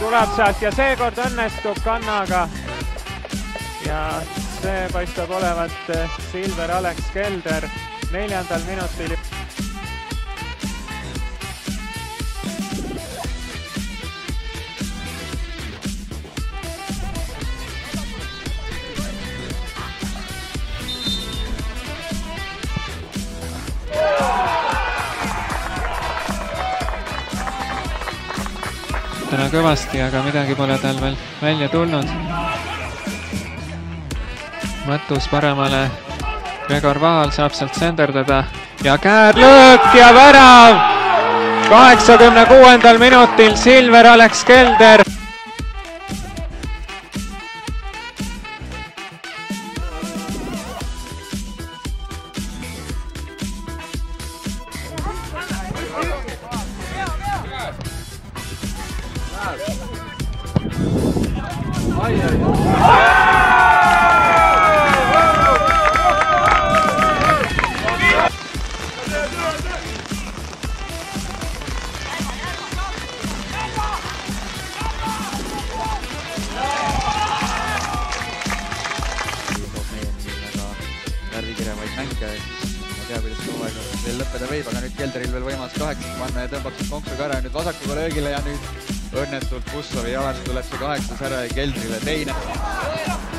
tuleb sealt ja seekord õnnestub kannaga. Ja see paistab olevat Silver Alex Kelder 4. minutil. Täna kõvasti, aga midagi pole tal veel välja tulnud. Mõttus paremale, Gregor Vaal saab sealt senderdada ja käärlöök ja värav! 86. minutil Silver Alex Kelder. värvikirjavaid mänge, siis ma tea, kuidas hooaeg veel lõppeda võib, aga nüüd Kelderil veel võimalus 8 panna ja tõmbab konksu ka ära nüüd vasakuga löögile ja nüüd õnnetult Puslovi jalast tuleb see 8 ära ja Keldrile teine.